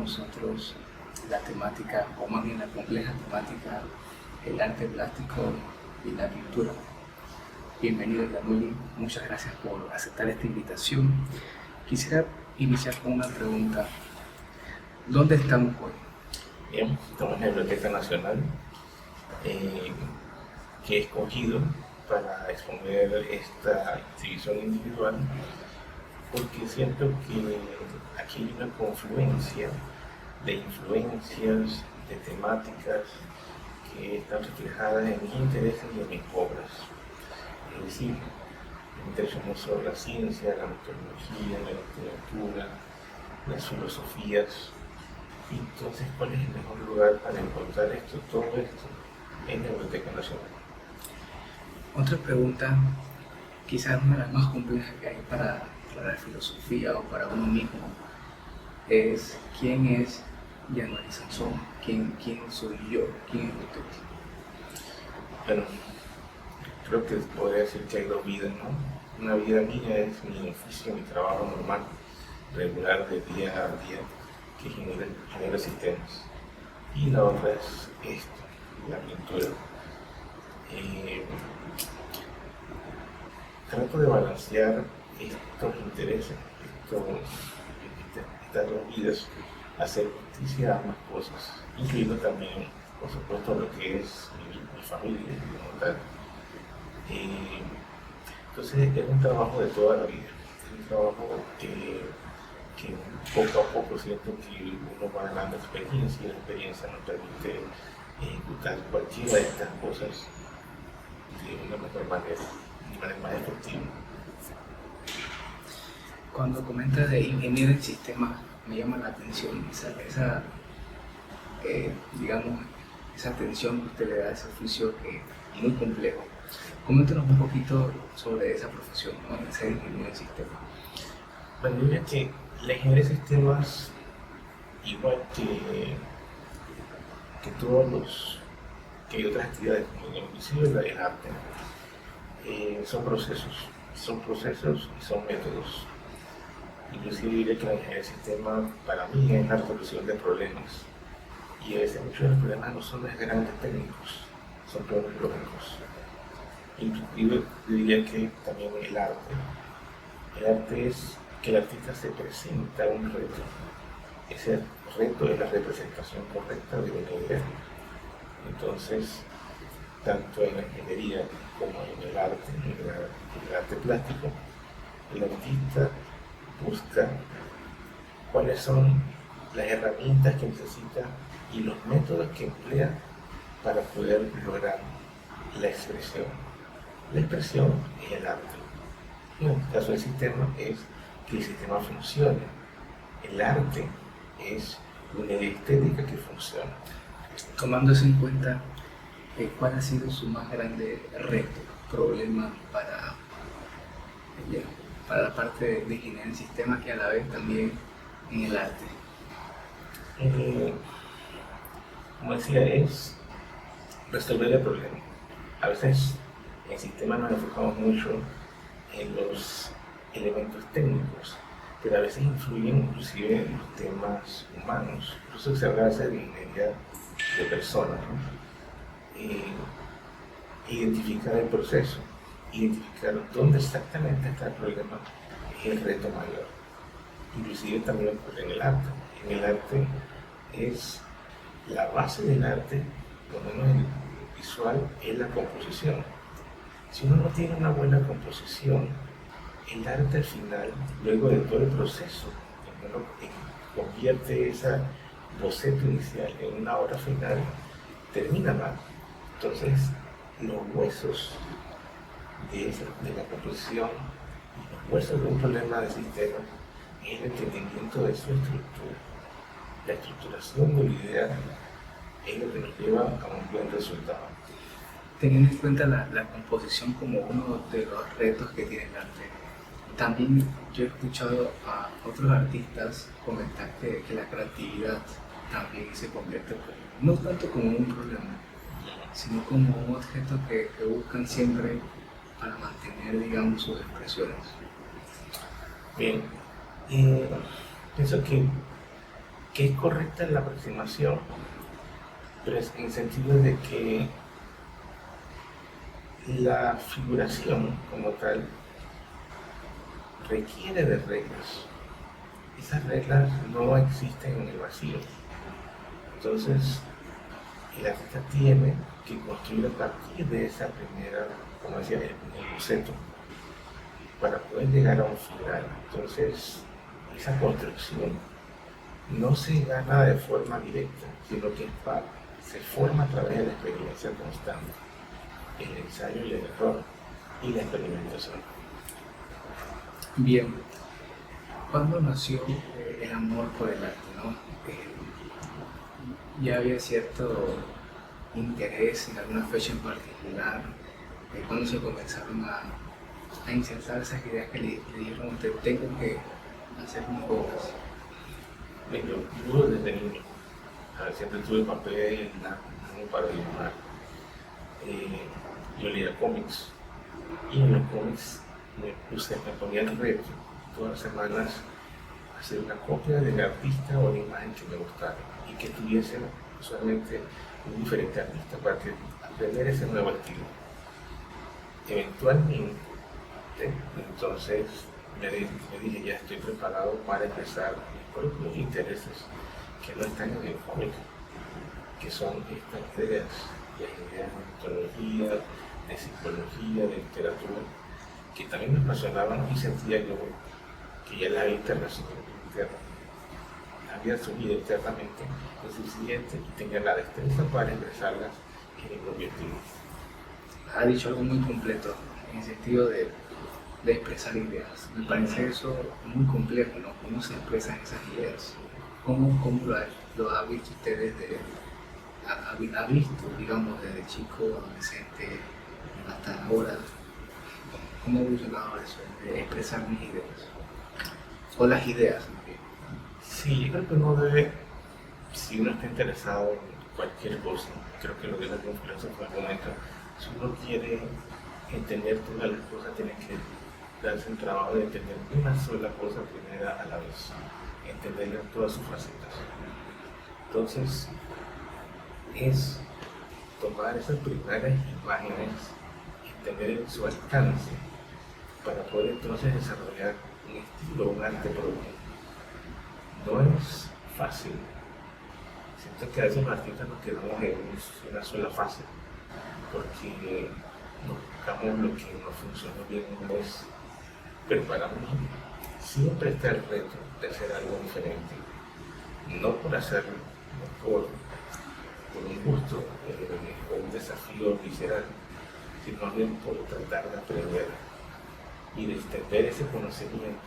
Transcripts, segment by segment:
nosotros la temática, o más bien la compleja temática, el arte plástico y la pintura. Bienvenido, Yamuli. Muchas gracias por aceptar esta invitación. Quisiera iniciar con una pregunta. ¿Dónde estamos hoy? Bien, estamos en la Biblioteca Nacional, que he escogido para exponer esta exhibición individual, porque siento que aquí hay una confluencia de influencias, de temáticas que están reflejadas en mis intereses y en mis obras. Es decir, me intereso mucho la ciencia, la metodología, la literatura, las filosofías. Entonces, ¿cuál es el mejor lugar para encontrar todo esto en la Biblioteca Nacional? Otra pregunta, quizás una de las más complejas que hay para la filosofía o para uno mismo, es ¿quién es Yanmary Sansón? ¿Quién soy yo? ¿Quién es usted? Bueno, creo que podría decir que hay dos vidas, ¿no? Una vida mía es mi oficio, mi trabajo normal, regular de día a día, que genera sistemas. Y la otra es esto, la pintura. Trato de balancear estos intereses, estas dos vidas, hacer justicia a ambas cosas, incluyendo también, por supuesto, lo que es mi familia como tal. Entonces es un trabajo de toda la vida, es un trabajo que poco a poco siento que uno va ganando experiencia, y la experiencia nos permite ejecutar cualquiera de estas cosas de una mejor manera, de manera más efectiva. Cuando comentas de ingeniero en sistemas, me llama la atención esa atención que usted le da a ese oficio que es muy complejo. Coméntanos un poquito sobre esa profesión, ¿no? Ser ingeniero en sistemas. Bueno, yo diría que la ingeniería de sistemas, igual que que otras actividades, como inclusive el arte, son procesos y son métodos. Inclusive diría que la ingeniería de sistemas para mí es la resolución de problemas, y a veces muchos de los problemas no son grandes técnicos, son problemas lógicos. Inclusive diría que también el arte es que el artista se presenta un reto. Ese reto es la representación correcta de una idea. Entonces, tanto en la ingeniería como en el arte plástico, el artista busca cuáles son las herramientas que necesita y los métodos que emplea para poder lograr la expresión. La expresión es el arte. En el caso del sistema es que el sistema funcione. El arte es una idea estética que funciona. Tomando eso en cuenta, ¿cuál ha sido su más grande reto, problema para la parte de ingeniería en sistemas y a la vez también en el arte? Como decía, es resolver el problema. A veces en sistemas nos enfocamos mucho en los elementos técnicos, pero a veces influyen inclusive en los temas humanos. Incluso se habla de ingeniería de personas, ¿no? Identificar el proceso, identificar dónde exactamente está el problema, es el reto mayor. Inclusive también ocurre en el arte. En el arte es la base del arte, por lo menos el visual, es la composición. Si uno no tiene una buena composición, el arte al final, luego de todo el proceso, uno convierte esa boceto inicial en una obra final, termina mal. Entonces, los huesos de la composición, los huesos de un problema de sistema, es el entendimiento de su estructura. La estructuración de la idea es lo que nos lleva a un buen resultado. Teniendo en cuenta la composición como uno de los retos que tiene el arte, también yo he escuchado a otros artistas comentar que la creatividad también se convierte no tanto como un problema, sino como un objeto que buscan siempre para mantener, digamos, sus expresiones. Bien, pienso que que es correcta la aproximación, pero es en el sentido de que la figuración como tal requiere de reglas. Esas reglas no existen en el vacío. Entonces, el artista tiene que construir a partir de esa primera, como decía, el boceto, para poder llegar a un final. Entonces, esa construcción no se gana de forma directa, sino que se forma a través de la experiencia constante, el ensayo y el error y la experimentación. Bien, ¿cuándo nació el amor por el arte, no? Ya había cierto interés en alguna fecha en particular, cuando se comenzaron a insertar esas ideas que le dijeron, te tengo que hacer mis obras. Yo desde niño, siempre tuve papel para dibujar. Yo leía cómics y en los cómics me ponía el reto todas las semanas hacer una copia del artista o la imagen que me gustara y que tuviese usualmente un diferente artista para aprender ese nuevo estilo. Eventualmente, entonces me dije, ya estoy preparado para empezar mis propios intereses que no están en el cómic, que son estas ideas, las ideas de mitología, de psicología, de literatura, que también me apasionaban y sentía yo que ya la había subido internamente lo suficiente y tenía la destreza para expresarlas en el objetivo. Ha dicho algo muy completo en el sentido de expresar ideas. Me parece eso muy complejo, ¿no? ¿Cómo se expresan esas ideas? ¿Cómo lo ha visto usted ha visto, digamos, desde chico, adolescente, hasta ahora? ¿Cómo ha evolucionado eso de expresar mis ideas? O las ideas, ¿no? Sí, yo creo que uno debe, si uno está interesado en cualquier cosa, creo que lo que la conferencia fue el momento, si uno quiere entender todas las cosas, tiene que darse el trabajo de entender una sola cosa primera a la vez, entenderla en todas sus facetas. Entonces, es tomar esas primeras imágenes, entender su alcance, para poder entonces desarrollar un estilo, un arte propio. No es fácil. Siento que a veces los artistas nos quedamos en una sola fase, porque nos buscamos lo que no funciona bien una vez, pero para mí siempre está el reto de hacer algo diferente, no por hacerlo, no por un gusto o un desafío visceral, sino bien por tratar de aprender y de extender ese conocimiento.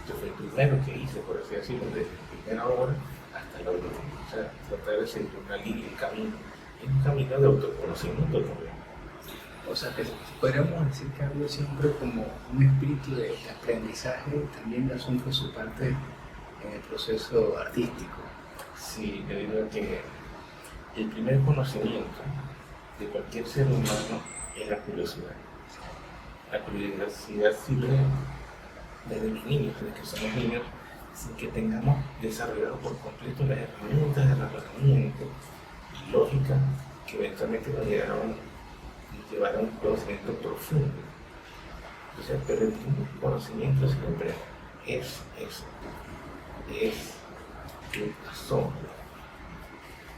Yo fue el primero que hice, por así decirlo, desde la primera obra hasta la última. O sea, tratar de seguir una línea, un camino de autoconocimiento también. O sea, que podríamos decir que ha habido siempre como un espíritu de aprendizaje, también de asunto de su parte en el proceso artístico. Sí, debido a que el primer conocimiento de cualquier ser humano es la curiosidad. La curiosidad sirve desde los niños, desde que somos niños, sin que tengamos desarrollado por completo las herramientas de razonamiento y lógica que eventualmente nos llevará a un conocimiento profundo. O sea, pero el conocimiento siempre es eso, es el asombro.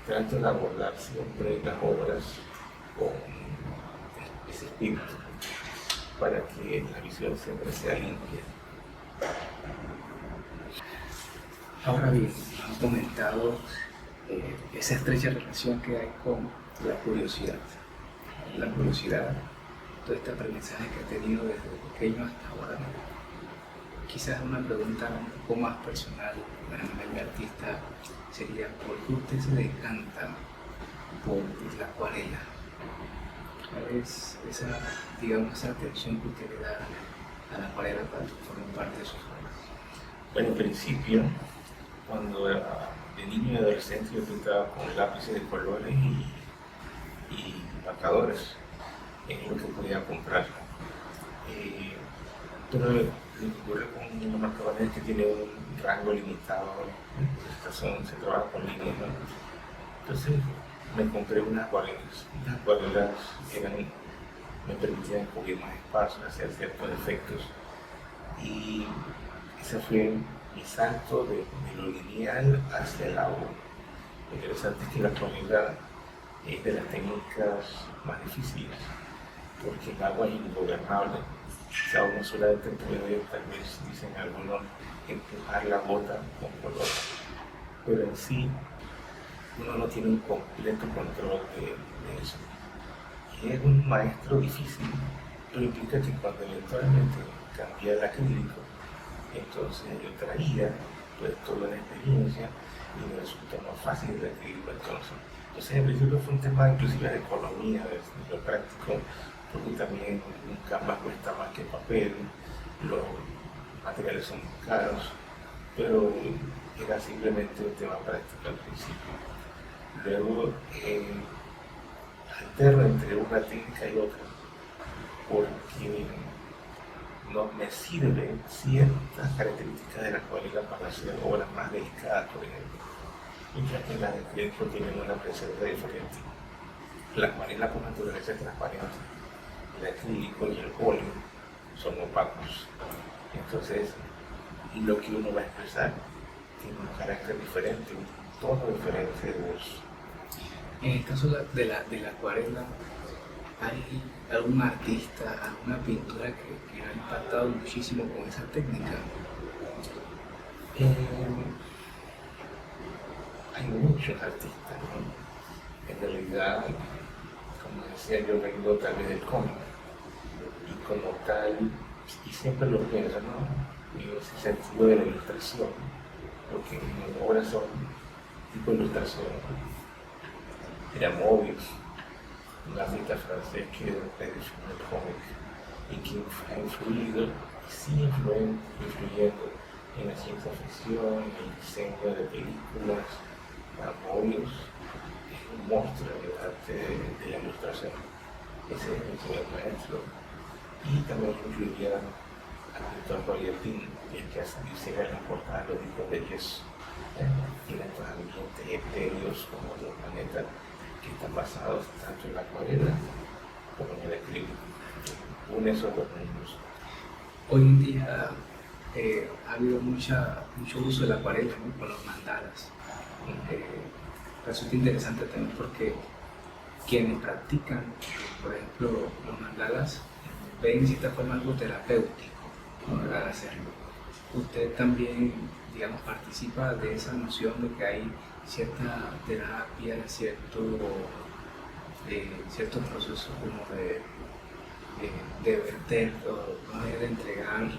Trato de abordar siempre las obras con ese espíritu, para que la visión siempre sea limpia. Ahora bien, han comentado esa estrecha relación que hay con la curiosidad. La curiosidad, todo este aprendizaje que ha tenido desde pequeño hasta ahora. Quizás una pregunta un poco más personal para el artista sería: ¿por qué usted se decanta por la acuarela? ¿Cuál es esa, digamos, esa atención que usted le da a la acuarela para formar parte de sus obras? Bueno, en principio, cuando era de niño y adolescente, yo pintaba con lápices de colores y marcadores, es lo que podía comprar. Pero lo que ocurre con los marcadores es que tiene un rango limitado, se trabaja con líneas, ¿no? Entonces me compré unas acuarelas. Las acuarelas me permitían cubrir más espacio, hacer ciertos efectos. Y ese fue mi salto de lo lineal hacia el agua. Lo interesante es que la acuarela es de las técnicas más difíciles, porque el agua es ingobernable. O sea, uno solamente puede, tal vez dicen algunos, empujar la gota con color, pero en sí uno no tiene un completo control de eso. Y es un maestro difícil, pero implica que cuando eventualmente cambié el acrílico, entonces yo traía pues toda la experiencia y me resulta más fácil el acrílico entonces en principio fue un tema inclusive de economía, de lo práctico, porque también un canvas cuesta más que papel, los materiales son caros, pero era simplemente un tema práctico al principio. Luego alterno entre una técnica y otra, porque no me sirven ciertas características de la acuarela para hacer obras más delicadas, por ejemplo, mientras que las de acrílico tienen una presencia diferente. La acuarela por naturaleza es transparente, el acrílico y el óleo son opacos. Entonces, lo que uno va a expresar tiene un carácter diferente, un tono diferente de voz. En el caso de la acuarela, ¿hay algún artista, alguna pintura que ha impactado muchísimo con esa técnica? Hay muchos artistas, ¿no? En realidad, como decía, yo vengo tal vez del cómic, y como tal, y siempre lo pienso, ¿no? En ese sentido de la ilustración, porque mis obras son tipo de ilustración. Era Mobius, un artista francés que redefinió el cómic y que ha influido y sigue influyendo en la ciencia ficción, en el diseño de películas. Mobius es un monstruo del arte de la ilustración. Ese es mi primer maestro. Y también influía al pintor Roger-Dean, el que hace diseñar las portadas de los discos de yeso. Tiene estos ambientes etéreos como los planetas que están basados tanto en la acuarela como en el acrílico. Une esos dos mundos. Hoy en día ha habido mucho uso de la acuarela, ¿no? Con los mandalas. Resulta interesante también porque quienes practican, por ejemplo, los mandalas, ven de cierta forma algo terapéutico, ¿no? Al hacerlo. Usted también, digamos, participa de esa noción de que hay cierta terapia, ciertos procesos como de verter o de entregar,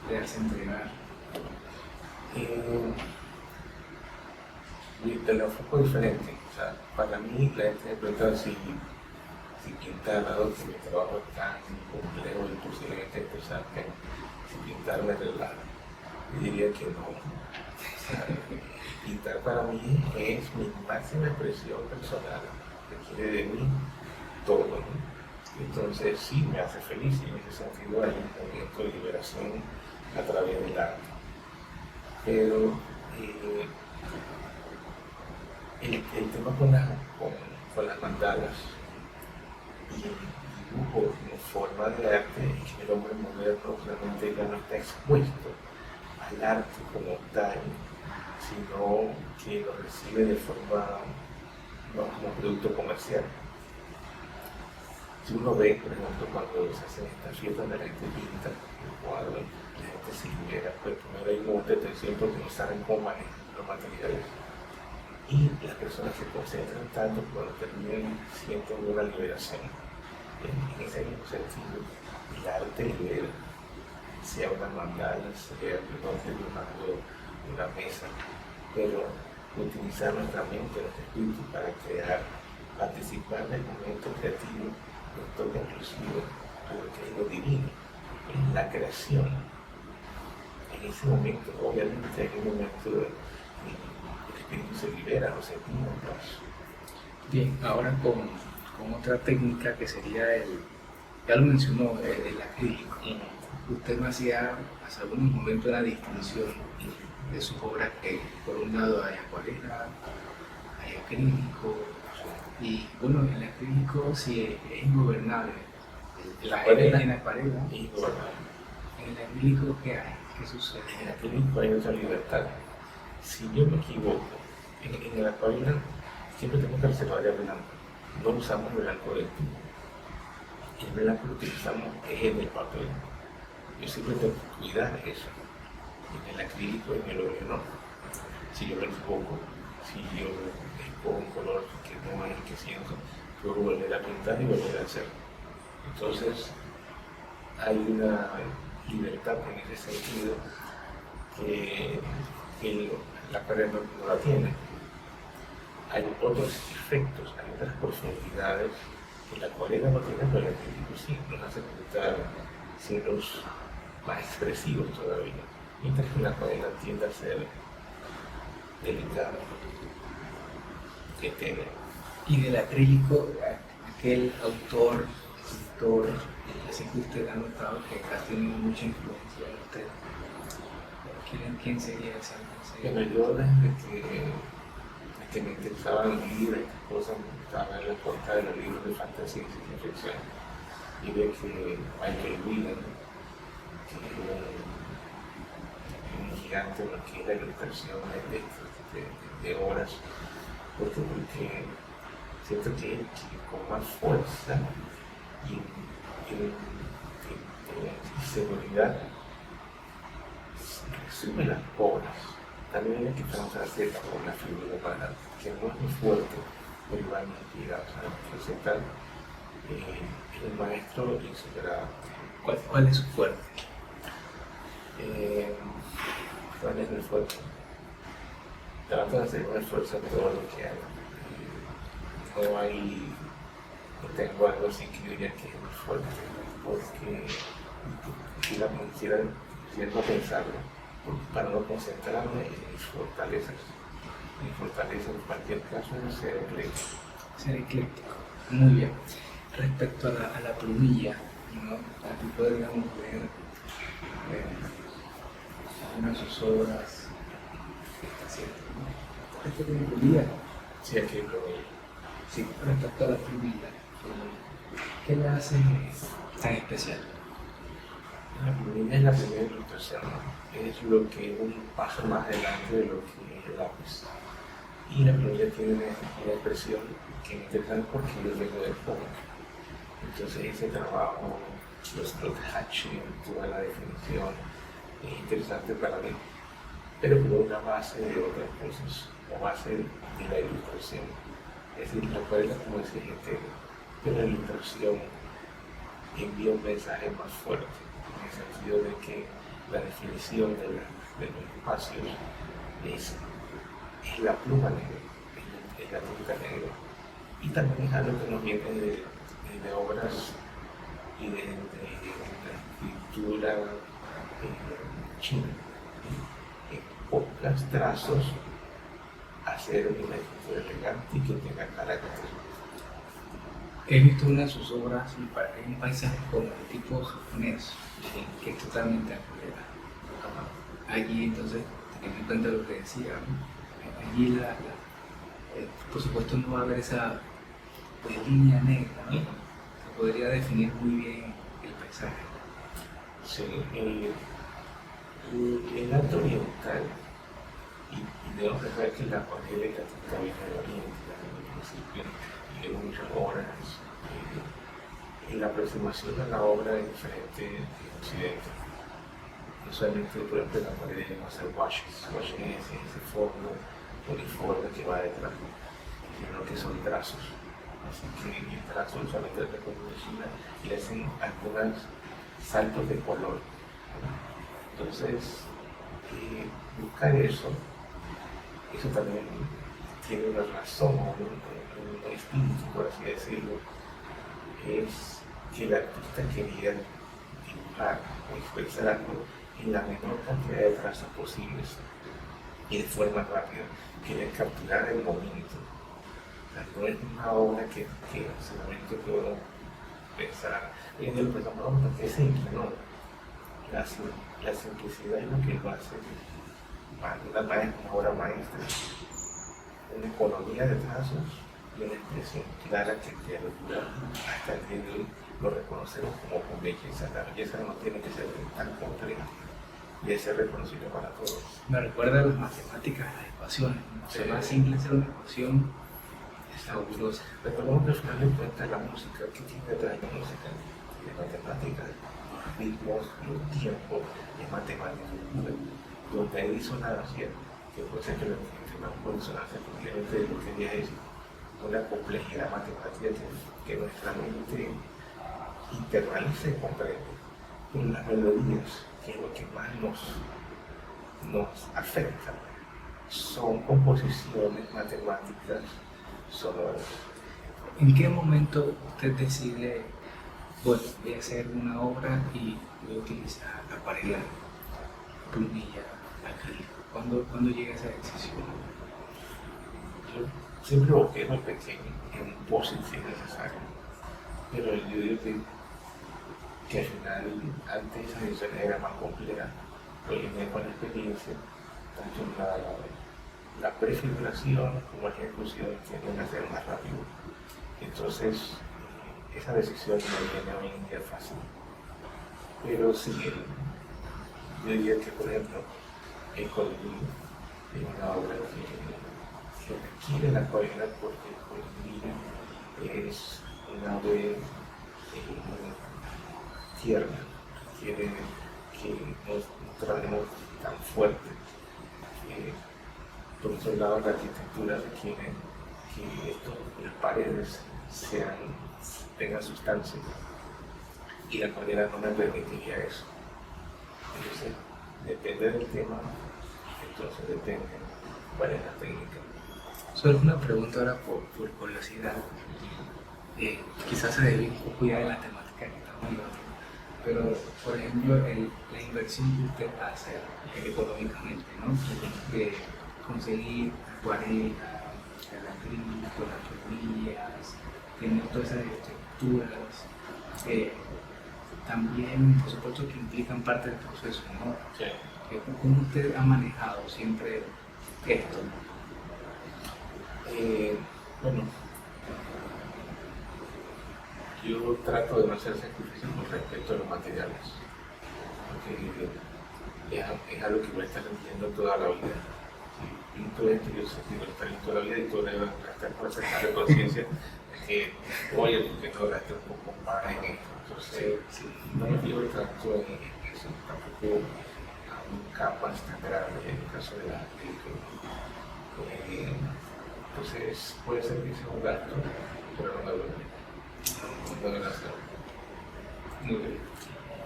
de darse entregar. Te lo enfoco diferente. O sea, para mí la gente me pregunta si pintar, dado que mi trabajo es tan complejo y posiblemente empezar que si pintar me relaja. Yo diría que no. O sea, pintar para mí es mi máxima expresión personal, requiere de mí todo, ¿no? Entonces sí me hace feliz y en ese sentido hay un movimiento de liberación a través del arte. Pero el tema con las mandalas y el dibujo como forma de arte es que el hombre moderno realmente ya no está expuesto al arte como tal, sino que lo recibe de forma, no como producto comercial. Si uno ve, por ejemplo, cuando se hacen estas fiestas de la gente pinta el cuadro, la gente se libera, pues primero hay una detención porque no saben cómo manejar los materiales. Y las personas se concentran tanto cuando terminan sienten una liberación. En ese mismo sentido, el arte libera, sea una mandala, sea dibujando una mesa, pero utilizar nuestra mente, nuestro espíritu para crear, participar del momento creativo, nos toca inclusive porque es lo divino, es la creación. En ese momento, obviamente, hay un momento de espíritu se libera, los sentimientos. Bien, ahora con otra técnica que sería ya lo mencionó, el acrílico. usted me hacía hace algunos momentos una distinción de sus obras que por un lado hay acuarela, hay acrílico, y bueno, el acrílico sí es ingobernable. En la acuarela, En la acuarela, es ingobernable. en el acrílico, ¿qué hay? ¿Qué sucede? En el acrílico hay otra libertad. Si yo me equivoco, en el acuarela siempre tenemos que reservar el blanco. No usamos el blanco del tubo. El blanco lo utilizamos es en el papel. Yo siempre tengo que cuidar eso. En el acrílico, en el óleo no. Si yo me equivoco, si yo escojo un color que no es el que siento, puedo volver a pintar y volver a hacerlo. Entonces, hay una libertad en ese sentido que la acuarela no la tiene. Hay otros efectos, hay otras profundidades que la acuarela no tiene, pero el acrílico sí, nos hace pintar signos más expresivos todavía, mientras que la acuarela tiende a ser delicada, que tiene. Y del acrílico, aquel autor, escritor, así que usted ha notado que ha tenido mucha influencia en usted. ¿Quién sería ese? Bueno, yo desde que me interesaban los libros, estas cosas, me gustaba ver la portada de los libros de fantasía y ciencia ficción, y ver que Michael Whelan, que es un gigante en lo que es la ilustración de obras, porque siento que con más fuerza y seguridad resume las obras. También hay que conocer con la figura para que no es muy fuerte, pero igual me inspira, o sea, presentar el maestro insuperable. ¿Cuál es su fuerte? ¿Cuál es mi fuerte? Trato de hacer un esfuerzo en todo lo que hago. No tengo algo así que yo diría que es muy fuerte, porque quisiera no pensarlo, para no concentrarme en mis fortalezas. Mi fortaleza en cualquier caso es ser ecléctico. Ser ecléctico. Muy bien. Respecto a la plumilla, ¿no? Aquí podríamos ver algunas de sus obras que está haciendo, ¿no? ¿Esto tiene plumilla? Sí, aquí lo veo. Sí, respecto a la plumilla, ¿qué la hace tan especial? La plumilla es la primera ilustración, es lo que es un paso más adelante de lo que es el lápiz. Y la plumilla tiene una expresión que es interesante porque yo vengo de fondo. Entonces ese trabajo, los hatching, toda la definición, es interesante para mí, pero con una base de otras cosas, la base de la ilustración. Es decir, la acuarela como ese eje, pero la ilustración envía un mensaje más fuerte, en el sentido de que la definición de los espacios es la pluma negra, es la tinta negra. Y también es algo que nos viene de obras y de la escritura china. En pocos trazos, hacer una escritura elegante y que tenga carácter. He visto una de sus obras en un paisaje como el tipo japonés, que es totalmente acuarela. Allí entonces, teniendo en cuenta lo que decía, ¿no? Allí por supuesto no va a haber esa línea negra, ¿no? Que podría definir muy bien el paisaje. Sí, el arte oriental, y debemos saber que la acuarela y la tinta viene del oriente, al principio, y de muchas obras, la aproximación a la obra es diferente en Occidente. No solamente, por ejemplo, la acuarela debemos hacer washes es ese fondo uniforme que va detrás, sino que son trazos. Así que el trazo usualmente es de China y hacen algunos saltos de color. Entonces, buscar eso también tiene una razón, un espíritu, por así decirlo, es que el artista quería dibujar o expresar algo en la menor cantidad de trazos posibles y de forma rápida, quería capturar el momento. O sea, no es una obra que en ese momento puedo pensar, hoy en día lo pensamos, no, porque es simple, no. la simplicidad es lo que lo hace una obra maestra, una economía de trazos y una expresión clara que hasta el día de hoy lo reconocemos como con belleza. La belleza no tiene que ser tan compleja y ese reconocido para todos. Me recuerda a las matemáticas, a las ecuaciones. Sí. Lo más simple es hacer una ecuación es fabulosa. Recordemos que al final de cuentas la música, ¿qué tiene detrás de la música? Es matemática, los ritmos, los tiempos, es matemática pura. Donde hay disonancia, que puede ser que la gente no puede disonancia, simplemente lo que ya es una complejidad matemática que nuestra mente internaliza y comprende. Pero las melodías, que es lo que más nos afecta, son composiciones matemáticas sonoras. ¿En qué momento usted decide, bueno, voy a hacer una obra y voy a utilizar acuarela, plumilla, acrílico? ¿Cuándo llega esa decisión? Yo siempre busqué muy pequeño en un posit si es necesario, pero yo digo que al final, antes esa decisión era más compleja. Hoy en día con la experiencia, tanto la prefiguración como la ejecución tienden a ser más rápido. Entonces, esa decisión no viene hoy en día fácil. Pero sí, yo diría que, por ejemplo, el colibrí es una obra que requiere la acuarela porque el colibrí es una ave tierna, requiere que nos tratemos tan fuerte. Por otro lado, la arquitectura requiere que las paredes tengan sustancia y la acuarela no me permitiría eso. Entonces, depende del tema, entonces depende cuál es la técnica. Solo una pregunta ahora por curiosidad. Quizás se debe un poco ya de la temática que estamos hablando, pero por ejemplo la inversión que usted hace económicamente, ¿no? De conseguir acuarela, el acrílico, las plumillas, tener todas esas estructuras, también por supuesto que implican parte del proceso, ¿no? Sí. ¿Cómo usted ha manejado siempre esto? Bueno, yo trato de no hacer sacrificios con respecto a los materiales, porque es algo que voy a estar sintiendo toda la vida. Si pinto esto, yo sé que voy a estar toda la vida y todo debe estar por sacar de conciencia que, oye, porque no gasté un poco más en esto. Entonces, no me fijo tanto en eso, tampoco a un capas tan grande en el caso de la película. Entonces, puede ser que sea un gasto, pero no me duele. No me gasto. Muy bien.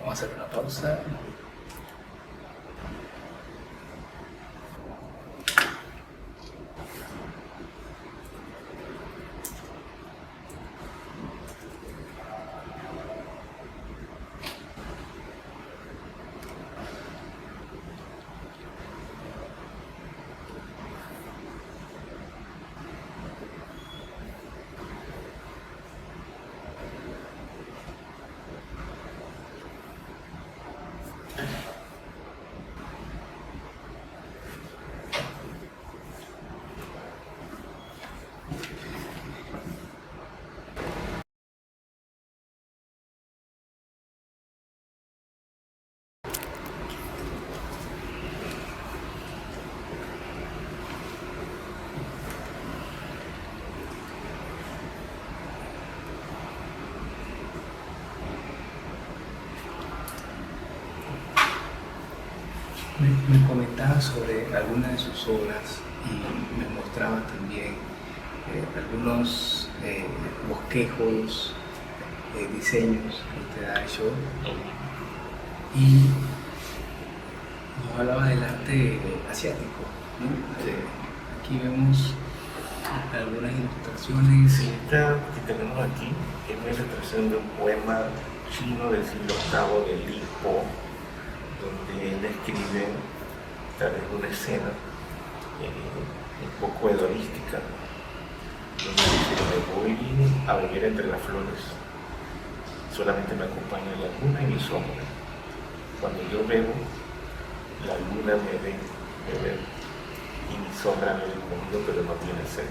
Vamos a hacer una pausa. Me comentaba sobre algunas de sus obras y me mostraba también algunos bosquejos, diseños que usted ha hecho y nos hablaba del arte asiático, ¿no? Aquí vemos algunas ilustraciones. Esta que tenemos aquí es una ilustración de un poema chino del siglo VIII de Li Po, donde él escribe tal vez una escena un poco hedonística, donde dice: me voy a vivir entre las flores, solamente me acompaña la luna y mi sombra. Cuando yo bebo, la luna me ve y mi sombra me ve conmigo, pero no tiene sed.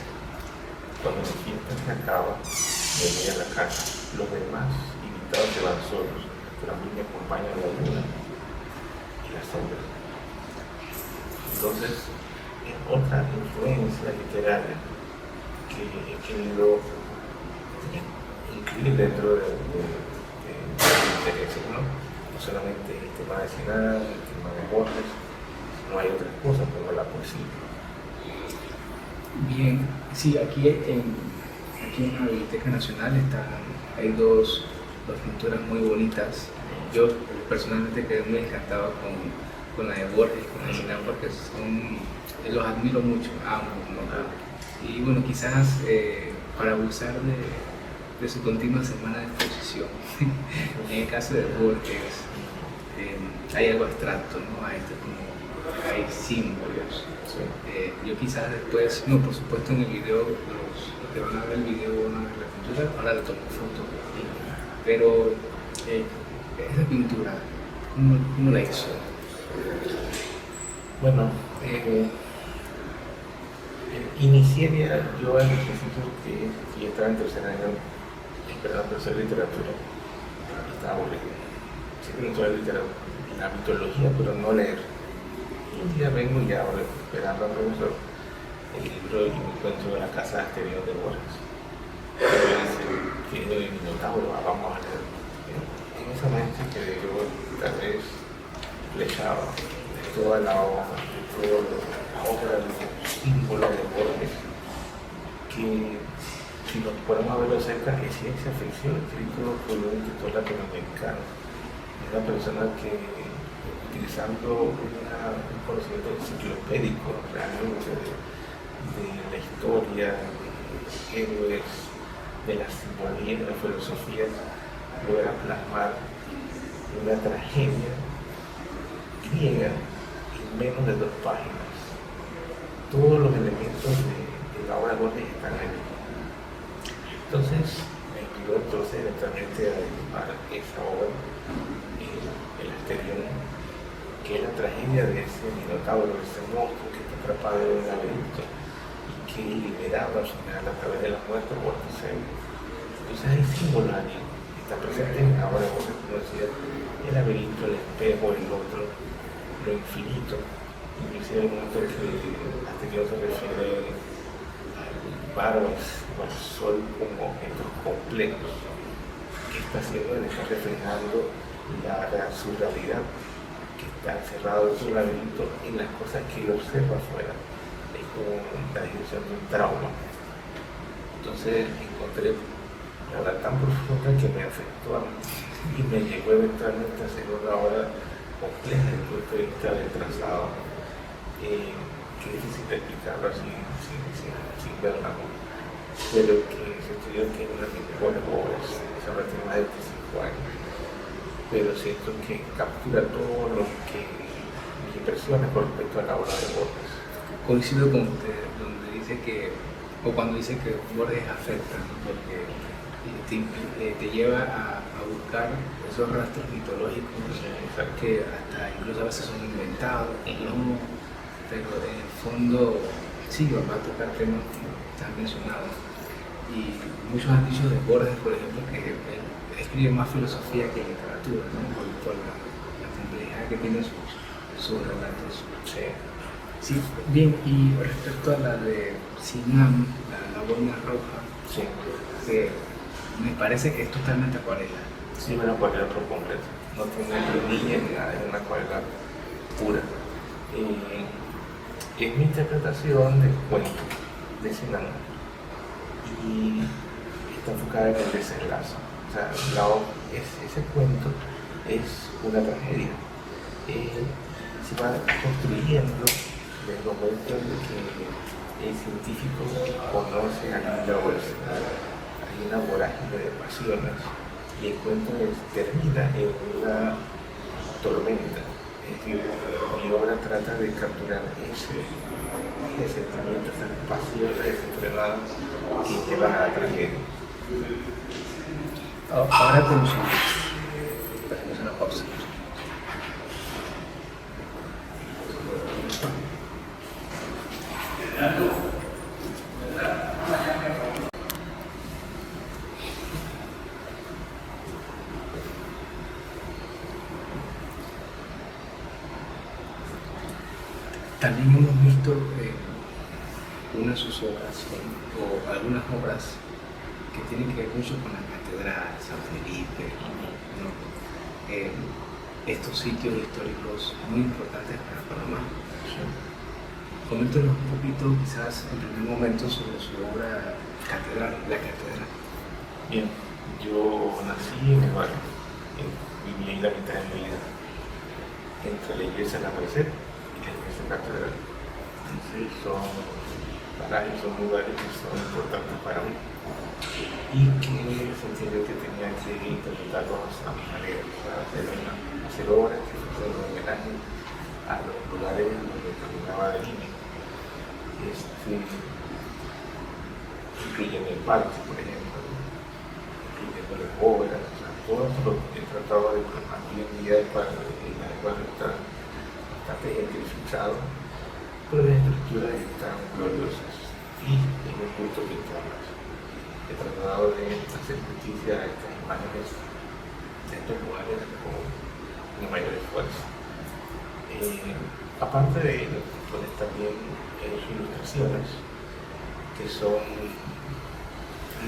Cuando la fiesta se acaba, me voy a la casa. Los demás invitados se van solos, pero a mí me acompaña la luna y la sombra. Entonces, es otra influencia literaria que he querido incluir dentro de intereses, ¿no? No solamente el tema de Sinan, el tema de Borges, no hay otras cosas como la poesía. Bien, sí, aquí en la Biblioteca Nacional hay dos pinturas muy bonitas. Yo personalmente quedé muy encantado con la de Borges, con la de Sinan, porque los admiro mucho, ambos, ¿no? Y bueno, quizás para abusar de su continua semana de exposición, en el caso de Borges, hay algo abstracto, ¿no? Hay símbolos. Sí. Yo quizás después, no, por supuesto en el video, los que van a ver el video van a ver la pintura, ahora le tomo foto. Pero esa pintura, ¿cómo la hizo? Bueno, inicié yo al principio que estaba en tercer año, tercer literatura, estaba aburrido. Siempre me gustaba la mitología, pero no leer. Y un día vengo y abro, esperando al profesor, el libro y me encuentro en la casa de Asterión de Borges. Y me dice, que es de Minotauro, vamos a leer. En esa mente que yo tal vez flechaba de toda la obra, de toda la obra, de los símbolos de Borges, que si nos ponemos a verlo cerca, es ciencia ficción, escrito por un escritor latinoamericano. Una persona que, utilizando un conocimiento enciclopédico realmente de la historia, de héroes, de la simbología, de la filosofía, logra plasmar una tragedia griega en menos de 2 páginas. Todos los elementos de la obra de Borges están ahí. Entonces, me inspiró eventualmente a dibujar esa obra, el Asterión, que es la tragedia de ese minotauro, de ese monstruo que está atrapado en un laberinto y que es liberado al final a través de la muerte por Orfeo. Entonces hay símbolos allí, está presente ahora, como decía, el laberinto, el espejo, el otro, lo infinito. Inclusive el momento que Asterión se refiere al Baros o al sol como objetos complejos que está haciendo, él está reflejando su realidad, que está encerrado en su laberinto en las cosas que él observa afuera. Es como la descripción de un trauma. Entonces encontré la verdad tan profunda que me afectó a mí y me llegó eventualmente a hacer una obra compleja desde el punto de vista del trazado, que es difícil de explicarlo así sin verla, ¿no? Pero que se estudió que es una de mis mejores obras, esa obra tiene más de 25 años, pero siento que captura todo lo que mis impresiones con respecto a la obra de Borges. Coincido con usted, donde dice cuando dice que Borges afecta, ¿no? Porque te lleva a buscar esos rastros mitológicos que hasta incluso a veces son inventados, ¿no? Pero en el fondo sí va a tocar temas como están mencionados. Y muchos han dicho de Borges, por ejemplo, que él escribe más filosofía que literatura, ¿no? Por la complejidad que tienen sus relatos. Sí, bien, y respecto a la de Sinan, la boina roja, Sí. que me parece que es totalmente acuarela. Sí, una acuarela por completo. No tiene línea ni nada, es una acuarela pura. Es mi interpretación del cuento de Sinan y está enfocada en el desenlace. O sea, ese cuento es una tragedia. Se va construyendo desde el momento en que el científico conoce a Linda Olsen. Hay una vorágine de pasiones y el cuento termina en una tormenta. Es decir, mi obra trata de capturar ese sentimiento, esas pasiones desenfrenadas que llevan a la tragedia. Ahora con su... Hacemos una pausa. También hemos visto una de sus obras, o algunas obras que tienen que ver mucho con la catedral, San Felipe, ¿no? Estos sitios históricos muy importantes para Panamá. Coméntanos un poquito, quizás en primer momento, sobre su obra Catedral, la Catedral. Bien, yo nací en el barrio, viví ahí la mitad de mi vida, entre la iglesia de la Merced y la iglesia Catedral. Entonces son parajes, son lugares que son importantes para mí y que sentí yo que tenía que interpretarlos a mi manera, para hacer obras que fueran un homenaje a los lugares donde caminaba de niño. Incluyendo el parque, por ejemplo, incluyendo las obras, o sea, todo esto lo he tratado de plasmar. Hoy en día el barrio está bastante gentrificado, pero las estructuras están gloriosas y en un punto que estamos. He tratado de hacer justicia a estas imágenes de estos lugares con una mayor esfuerzo. Aparte de ello, pues también ilustraciones que son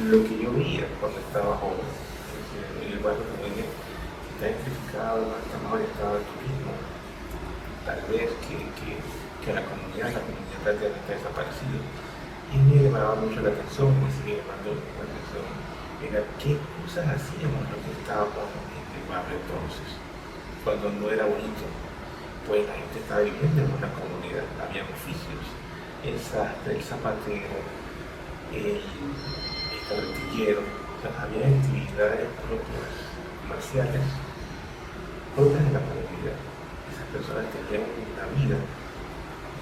lo que yo veía cuando estaba joven. En el barrio también está gentrificado, está más orientado al turismo. Tal vez que la comunidad prácticamente está desaparecida. Y me llamaba mucho la atención, me sigue llamando la atención, era qué cosas hacíamos los que estábamos en el barrio entonces, cuando no era bonito. Pues la gente estaba viviendo en una comunidad, había oficios, el sastre, el zapatero, el carretillero, o sea, había actividades propias, comerciales, propias de la comunidad. Esas personas tenían una vida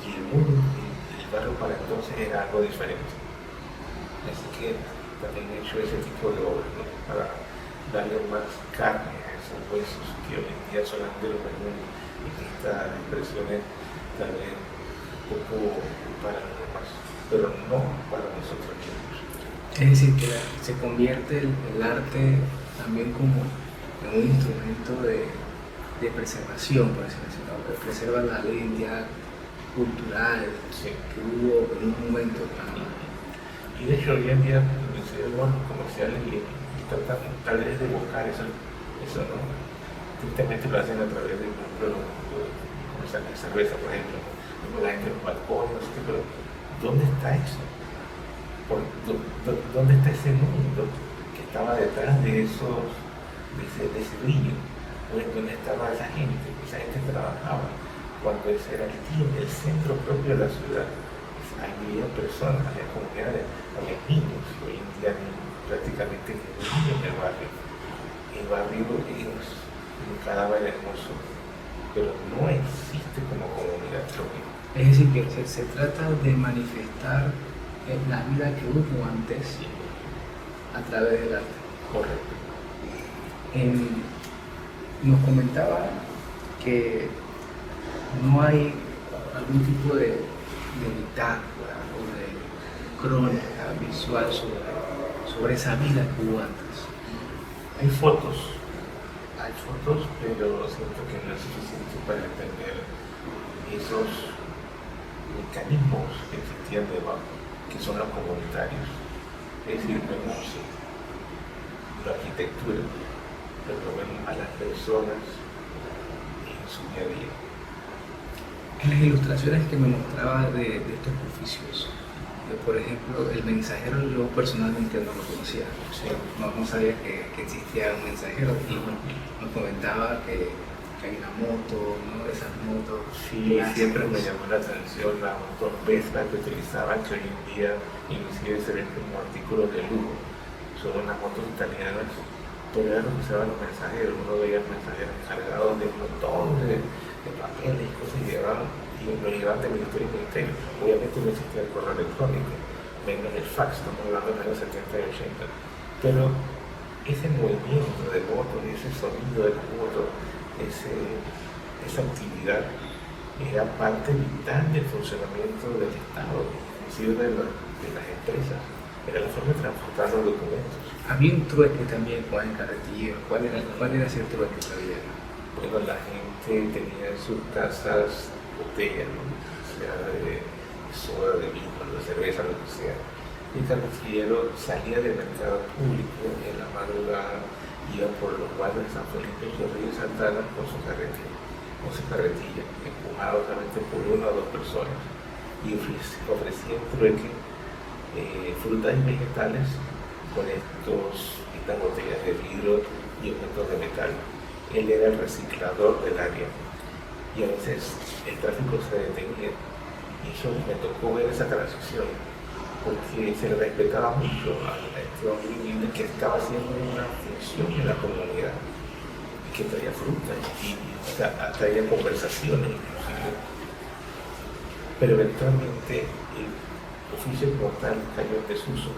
y el mundo, el barrio para entonces era algo diferente. Así que también he hecho ese tipo de obras, ¿no? Para darle más carne a esos huesos que hoy en día solamente los vemos en estas expresiones tal vez un poco para los demás, pero no para nosotros mismos. Es decir, que se convierte el arte también como en un instrumento de preservación, por así decirlo, que preserva la identidad cultural que hubo en un momento. Y de hecho hoy en día los comerciales y tratan tal vez de evocar eso, ¿no? Tristemente lo hacen a través de, por ejemplo, comerciales de cerveza, por ejemplo, la gente en los balcones, no sé qué, pero ¿dónde está eso? ¿Dónde está ese mundo que estaba detrás de ese brillo? ¿Dónde estaba esa gente? Esa gente trabajaba cuando ese era el centro propio de la ciudad. Ahí vivían personas, había comunidades, había niños. Hoy en día prácticamente niños en el barrio. El barrio es un cadáver hermoso, pero no existe como comunidad propia. Es decir, que se trata de manifestar la vida que hubo antes a través del arte. Correcto. Nos comentaba que no hay algún tipo de bitácora o de crónica visual sobre esa vida que hubo antes. Hay fotos, pero siento que no es suficiente para entender esos mecanismos que existían debajo, que son los comunitarios. Es decir, vemos la arquitectura, pero vemos a las personas en su día a día. En las ilustraciones que me mostraba de estos oficios, por ejemplo, el mensajero, yo personalmente no lo conocía, no sabía que existía un mensajero, y nos comentaba que hay una moto, ¿no? Esas motos. Sí, siempre me llamó la atención las motos Vespa que utilizaban, que hoy en día inclusive se ven como artículos de lujo. Son unas motos italianas, pero eran lo que usaban los mensajeros. Uno veía mensajeros cargados de un montón de papeles y cosas y lo llevaban de ministerio en ministerio. Obviamente no existía el correo electrónico, menos el fax, estamos hablando de los 70 y 80. Pero ese movimiento de motos, ese sonido de las motos, esa actividad era parte vital del funcionamiento del Estado, inclusive de las empresas. Era la forma de transportar los documentos. Había un trueque también con el carretillero. ¿Cuál era ese trueque que había? Bueno, la gente tenía en sus casas botellas, ¿no? sea de soda, de vino, de cerveza, lo que sea. Y el carretillero salía del mercado público en la madrugada, iba por los barrios de San Felipe, Chorrillos y Santana con su carretilla, empujado solamente por una o dos personas, y ofrecía en trueque frutas y vegetales con estas botellas de vidrio y objetos de metal. Él era el reciclador del área y a veces el tráfico se detenía. Y eso me tocó ver esa transición, porque se le respetaba mucho a este hombre humilde que estaba haciendo una función en la comunidad, que traía fruta y traía conversaciones inclusive. Pero eventualmente el oficio como tal cayó en desuso.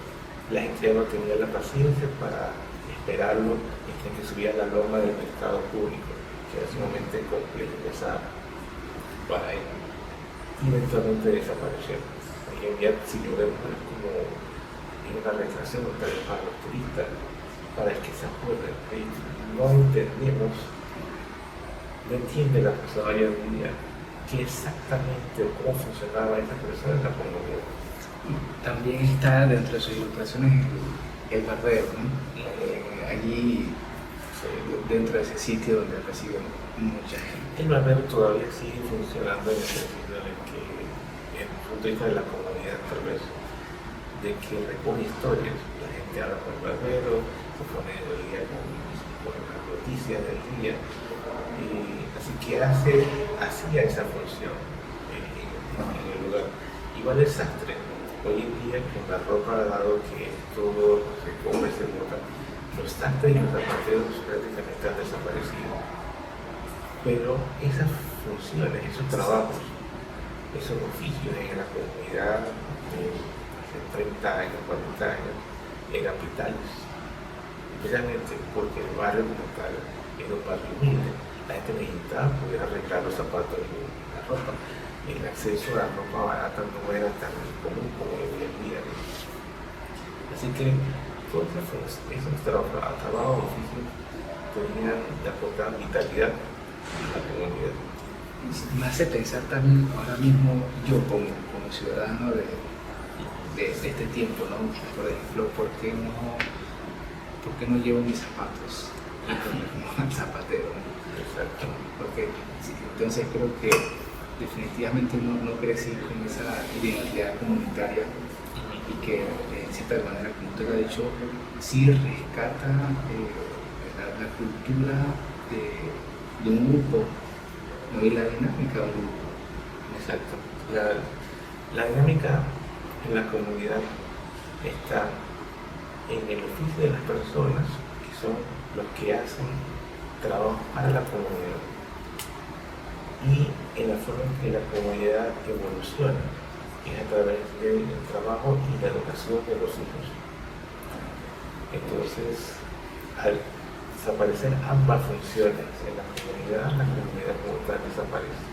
La gente ya no tenía la paciencia para esperarlo hasta que subía a la loma del mercado público, que era sumamente complejo y pesado para él. Y eventualmente desapareció. Hoy en día, si lo vemos, es como una recreación otra vez para los turistas, para el que se acuerde. No entendemos, no entiende la persona hoy en día qué exactamente o cómo funcionaba esa persona en la comunidad. También está dentro de sus ilustraciones el barbero, ¿no? Allí, dentro de ese sitio donde reciben mucha gente. El barbero todavía sigue funcionando en el sentido de que, desde el punto de vista de la comunidad, tal vez, de que recoge historias. La gente habla con el barbero, se pone el día con las noticias del día. Así que hacía esa función en el lugar. Igual el sastre. Hoy en día, con la ropa, dado que todo se come, se bota, los sastres y los zapateros prácticamente han desaparecido. Pero esas funciones, esos trabajos, esos oficios en la comunidad de hace 30 años, 40 años, eran vitales. Especialmente porque el barrio como tal era un barrio humilde. La gente necesitaba poder arreglar los zapatos y la ropa. El acceso a la ropa barata no era tan común como hoy en día. Así que todos esos trabajos oficios tenían de aportar vitalidad a la comunidad. Me hace pensar también ahora mismo yo como ciudadano de este tiempo, ¿no? Por ejemplo, ¿por qué no llevo mis zapatos al zapatero? Exacto. Porque entonces creo que definitivamente no crecí con esa identidad comunitaria y que de cierta manera, como usted lo ha dicho, sí rescata la cultura de un grupo, ¿no? Y la dinámica de un grupo. Exacto. La dinámica en la comunidad está en el oficio de las personas, que son los que hacen trabajo para la comunidad, y en la forma en que la comunidad evoluciona, que es a través del trabajo y la educación de los hijos. Entonces, al desaparecer ambas funciones en la comunidad como tal desaparece.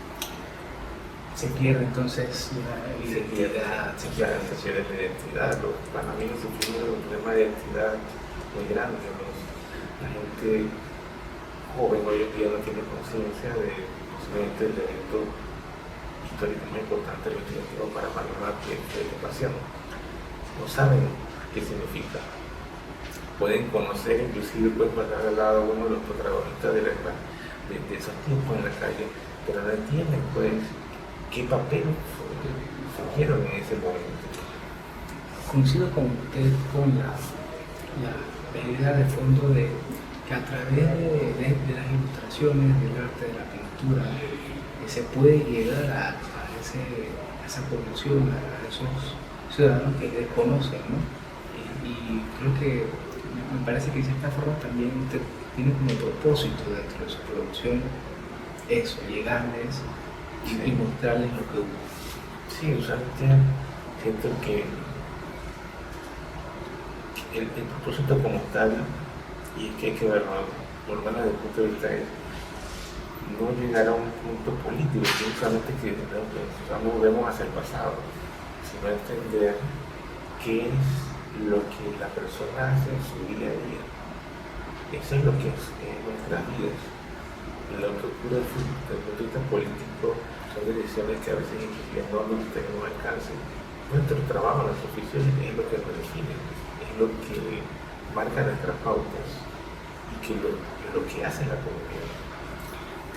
Se pierde entonces la identidad. Se pierde la identidad. Los panameños sufrimos un problema de identidad muy grande. La gente joven hoy en día no tiene conciencia del evento histórico muy importante del 21 para Panamá, que es la ocupación. No saben qué significa. Pueden conocer, inclusive pueden pasar al lado uno de los protagonistas de esos tiempos en la calle, pero no entienden pues qué papel fungieron en ese momento. Coincido con usted con la idea de fondo de que a través de las ilustraciones, del arte, de la pintura, se puede llegar a esa población, a esos ciudadanos que desconocen, ¿no? Y creo que me parece que de cierta forma también tiene como propósito dentro de su producción eso, llegarles y mostrarles lo que hubo. Sí, usualmente siento que el propósito como tal, y es que hay que verlo, por lo menos desde el punto de vista es no llegar a un punto político, sino solamente que no vemos hacia el pasado, sino entender qué es lo que la persona hace en su día a día. Eso es lo que es nuestras vidas. Lo que ocurre desde el punto de vista político son decisiones que a veces inclusive no nos tenemos alcance. Nuestro trabajo, nuestro oficio es lo que nos define, es lo que marca nuestras pautas y que lo que hace la comunidad.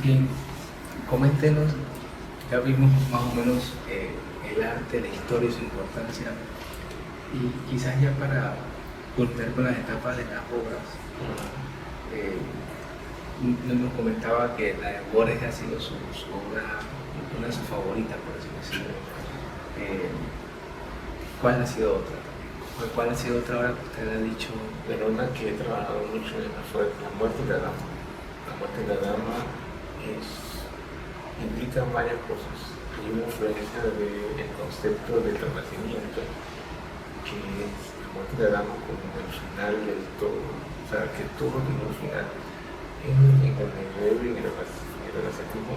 Bien, coméntenos, ya vimos más o menos el arte, la historia y su importancia, y quizás ya para volver con las etapas de las obras, nos comentaba que la de Borges ha sido su obra, una de sus favoritas, por así decirlo. ¿Cuál ha sido otra también? ¿Cuál ha sido otra obra que usted ha dicho? Pero una que he trabajado mucho fue La muerte de la dama. La muerte de la dama implica varias cosas. Hay una influencia del concepto del renacimiento, que es la muerte de la dama como el final del todo, o sea, que todo tiene un final. En el medioevo y en el renacimiento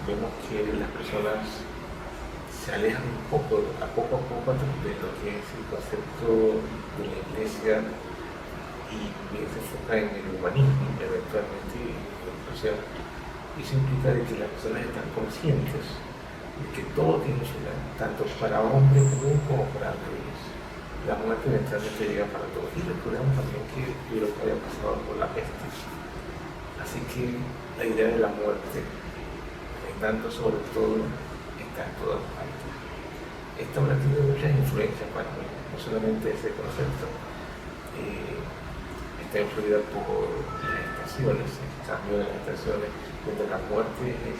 vemos que las personas se alejan un poco, a poco de lo que es el concepto de la iglesia y se enfoca en el humanismo, eventualmente en la educación. Eso implica de que las personas están conscientes de que todo tiene un final, tanto para hombres como para mujeres. La muerte eventualmente llega para todos. Y recordemos también que Europa había pasado por la peste. Así que la idea de la muerte, reinando sobre todo, está en todas partes. Esta obra tiene muchas influencias para mí, no solamente ese concepto. Está influida por las estaciones, el cambio de las estaciones, donde la muerte es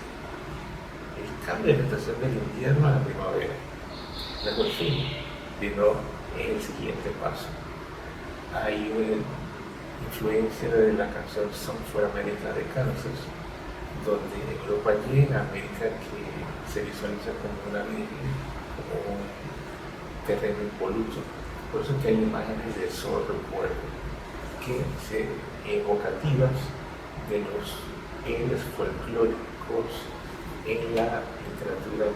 el cambio de la estación del invierno a la primavera. Luego el fin, sino es el siguiente paso. Hay una influencia de la canción Song for America de Kansas, donde Europa llega a América, que se visualiza como una virgen, como un terreno impoluto. Por eso que hay imágenes de zorro y puerco que se evocativas de los héroes folclóricos en la literatura,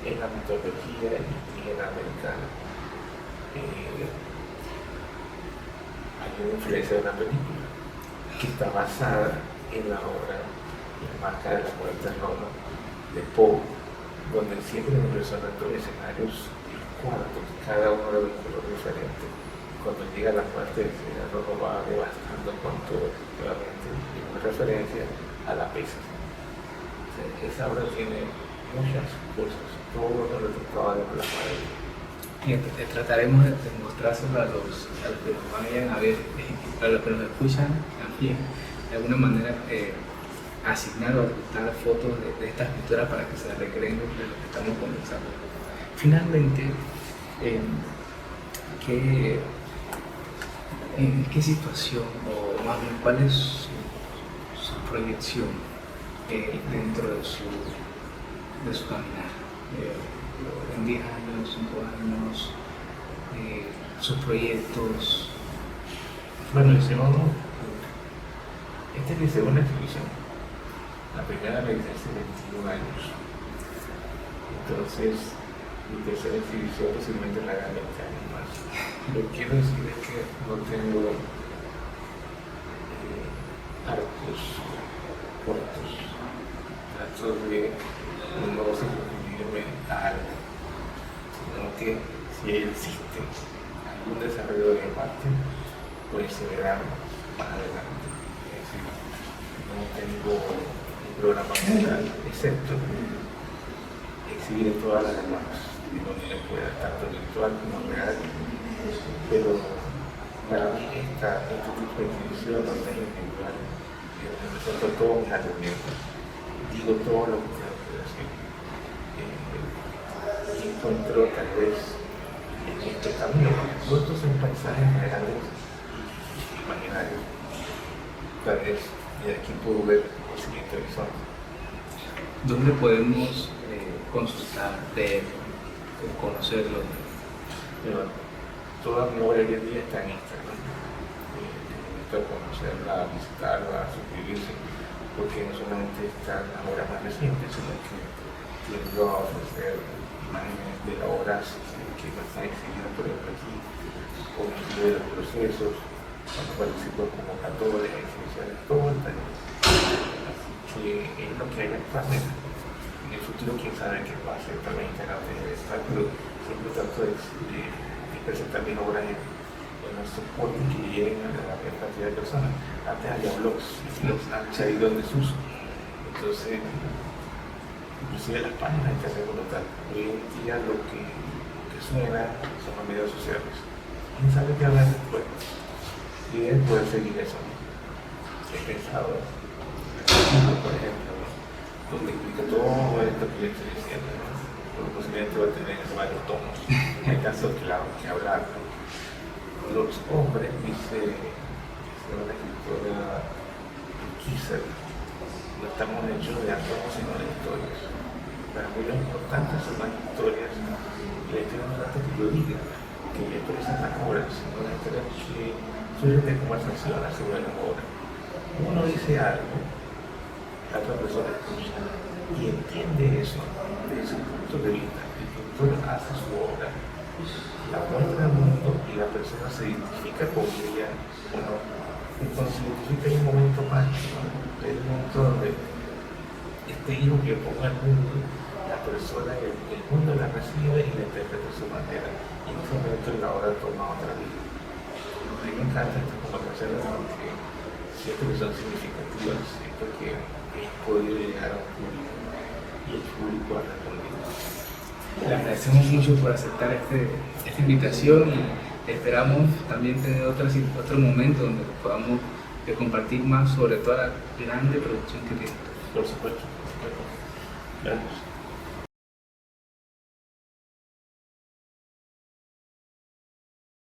en la mitología indígena americana. Hay una influencia de una película que está basada en la obra La máscara de la muerte en Roma de Poe, donde siempre nos resuenan dos escenarios y cuartos, cada uno de un color diferente. Cuando llega la muerte, el ciudadano lo va devastando con todo, nuevamente, y una referencia a la pesa. O sea, esa obra tiene muchas cosas, todo lo trataba de plasmar. Y trataremos de mostrárselo a los que nos vayan a ver, a los que nos escuchan también, de alguna manera asignar o adoptar fotos de estas pinturas para que se recreen de lo que estamos conversando. Finalmente, ¿en qué situación, o más bien cuál es su proyección dentro de su caminar? En 10 años, 5 años, sus proyectos. Bueno, esta es mi segunda exhibición. La primera la hice hace 21 años. Entonces, mi tercera exhibición posiblemente la haga 20 años más. Lo que quiero decir es que no tengo arcos cortos. Trato de no circunscribirme a algo, sino que si existe algún desarrollo de parte, pues se verá más adelante. Es decir, no tengo un programa general, excepto exhibir en todas las demás, en donde pueda tanto virtual como real, pero para mí este tipo de exhibición no es individual, donde me siento todos mis argumentos, digo todo lo que tengo que decir, y encuentro tal vez en este camino, porque estos son paisajes reales y imaginarios. Tal vez de aquí puedo ver el siguiente horizonte. ¿Dónde podemos consultar, leer, conocerlo? Pero toda mi obra hoy en día está en Instagram. Invito a conocerla, a visitarla, a suscribirse, porque no solamente están las obras más recientes, sino que tiendo a ofrecer imágenes de las obras que me están exhibiendo, por ejemplo, aquí, o de los procesos, cuando participo como convocadores, exhibiciones, todo el taller. Así que es lo que hay actualmente. futuro quién sabe qué pase, tal vez Instagram deje de estar, pero siempre trato de presentar mis obras en los soportes que lleguen a la mayor cantidad de personas. Antes había blogs, y los han salido en desuso. Entonces, inclusive las páginas hay que hacer como tal. Hoy en día lo que suena son los medios sociales. ¿Quién sabe qué hablar después? Y él puede seguir eso. He pensado, por ejemplo, ¿no? Donde explica todo esto que yo estoy diciendo, ¿no? Porque posiblemente va a tener varios tomos. Hay casos claros que hablar, ¿no? Los hombres, dice una escritora Kisser, no estamos hechos de átomos sino de historias. Para mí lo importante son las historias, y la historia no es tanto que lo diga, que ya expresan las obras, sino las historias que surgen de conversaciones sobre las obras. Uno dice algo, la otra persona escucha y entiende eso desde su punto de vista. El pintor hace su obra, la muestra al mundo y la persona se identifica con ella o no. Entonces se identifica en un momento mágico, en un momento donde este hijo que ponga al mundo, la persona, el mundo la recibe y la interpreta de su manera. Y en ese momento la obra toma otra vida. A mí me encanta estas conversaciones porque siento que son significativas, siento que he podido llegar a un público y el público ha respondido. Le agradecemos mucho por aceptar esta invitación y esperamos también tener otro momento donde podamos compartir más sobre toda la grande producción que tiene. Por supuesto. Gracias.